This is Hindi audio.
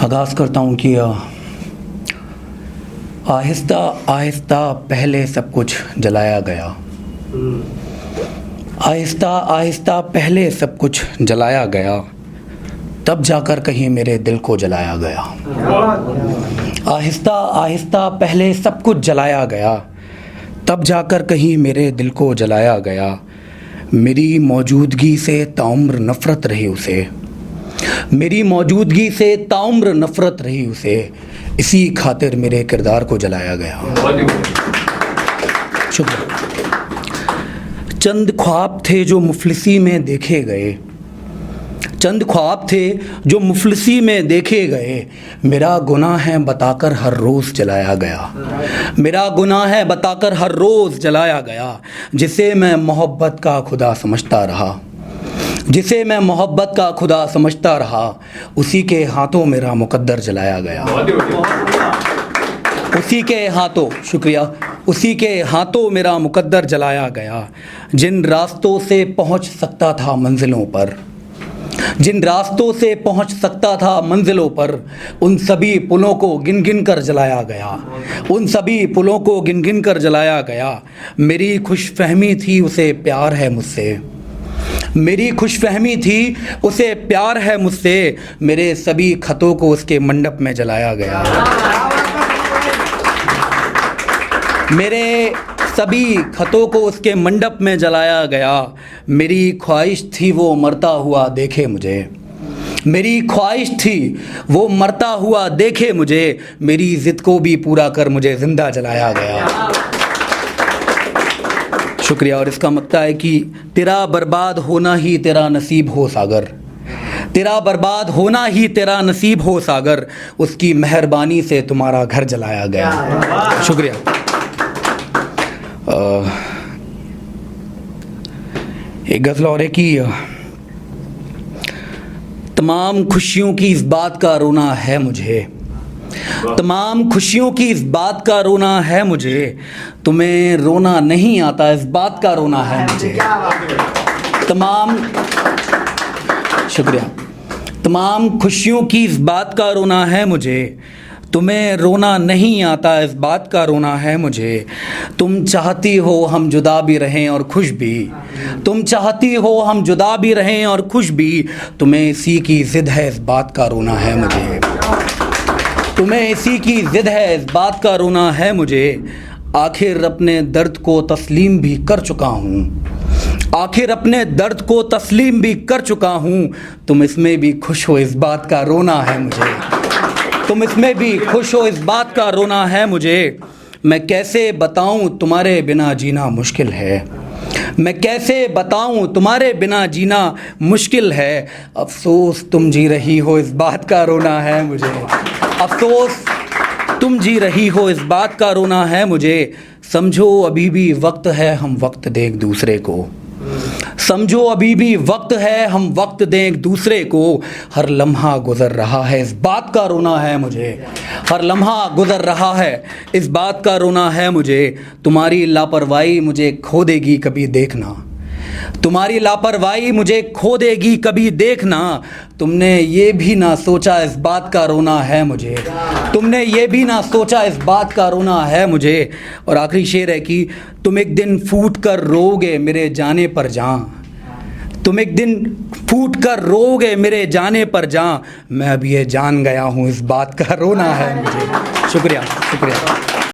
आगाज़ करता हूँ कि आहिस्ता आहिस्ता पहले सब कुछ जलाया गया। आहिस्ता आहिस्ता पहले सब कुछ जलाया गया, तब जाकर कहीं मेरे दिल को जलाया गया। आहिस्ता आहिस्ता पहले सब कुछ जलाया गया, तब जाकर कहीं मेरे दिल को जलाया गया। मेरी मौजूदगी से ताउम्र नफ़रत रही उसे, मेरी मौजूदगी से ताउम्र नफ़रत रही उसे, इसी खातिर मेरे किरदार को जलाया गया। शुक्रिया। चंद ख्वाब थे जो मुफलिसी में देखे गए, चंद ख्वाब थे जो मुफलिसी में देखे गए। मेरा गुनाह है बताकर हर रोज़ जलाया गया, मेरा गुनाह है बताकर हर रोज़ जलाया गया। जिसे मैं मोहब्बत का खुदा समझता रहा, जिसे मैं मोहब्बत का खुदा समझता रहा, उसी के हाथों मेरा मुकद्दर जलाया गया। उसी के हाथों, शुक्रिया, उसी के हाथों मेरा मुकद्दर जलाया गया। जिन रास्तों से पहुंच सकता था मंजिलों पर, जिन रास्तों से पहुंच सकता था मंजिलों पर, उन सभी पुलों को गिन गिन कर जलाया गया, उन सभी पुलों को गिन गिन कर जलाया गया। मेरी खुशफहमी थी उसे प्यार है मुझसे, मेरी खुशफहमी थी उसे प्यार है मुझसे, मेरे सभी खतों को उसके मंडप में जलाया गया। मेरे सभी खतों को उसके मंडप में जलाया गया। मेरी ख्वाहिश थी वो मरता हुआ देखे मुझे, मेरी ख्वाहिश थी वो मरता हुआ देखे मुझे, मेरी ज़िद को भी पूरा कर मुझे ज़िंदा जलाया गया। शुक्रिया। और इसका मकता है कि तेरा बर्बाद होना ही तेरा नसीब हो सागर, तेरा बर्बाद होना ही तेरा नसीब हो सागर, उसकी मेहरबानी से तुम्हारा घर जलाया गया। शुक्रिया। एक गज़ल और है कि तमाम खुशियों की इस बात का रोना है मुझे, तमाम खुशियों की इस बात का रोना है मुझे, तुम्हें रोना नहीं आता इस बात का रोना है मुझे। तमाम, शुक्रिया, तमाम खुशियों की इस बात का रोना है मुझे, तुम्हें रोना नहीं आता इस बात का रोना है मुझे। तुम चाहती हो हम जुदा भी रहें और खुश भी, तुम चाहती हो हम जुदा भी रहें और खुश भी, तुम्हें इसी की ज़िद है इस बात का रोना है मुझे, तुम्हें इसी की ज़िद है इस बात का रोना है मुझे। आखिर अपने दर्द को तस्लीम भी कर चुका हूँ, आखिर अपने दर्द को तस्लीम भी कर चुका हूँ, तुम इसमें भी खुश हो इस बात का रोना है मुझे, तुम इसमें भी खुश हो इस बात का रोना है मुझे। मैं कैसे बताऊँ तुम्हारे बिना जीना मुश्किल है, मैं कैसे बताऊँ तुम्हारे बिना जीना मुश्किल है। अफसोस तुम जी रही हो इस बात का रोना है मुझे, अफसोस तुम जी रही हो इस बात का रोना है मुझे। समझो अभी भी वक्त है हम वक्त दें एक दूसरे को, समझो अभी भी वक्त है हम वक्त दें एक दूसरे को। हर लम्हा गुजर रहा है इस बात का रोना है मुझे, हर लम्हा गुजर रहा है इस बात का रोना है मुझे। तुम्हारी लापरवाही मुझे खो देगी कभी देखना, तुम्हारी लापरवाही मुझे खो देगी कभी देखना। तुमने ये भी ना सोचा इस बात का रोना है मुझे, तुमने ये भी ना सोचा इस बात का रोना है मुझे। और आखिरी शेर है कि तुम एक दिन फूट कर रोओगे मेरे जाने पर जां, तुम एक दिन फूट कर रोओगे मेरे जाने पर जां, मैं अब ये जान गया हूँ इस बात का रोना है मुझे। शुक्रिया, शुक्रिया।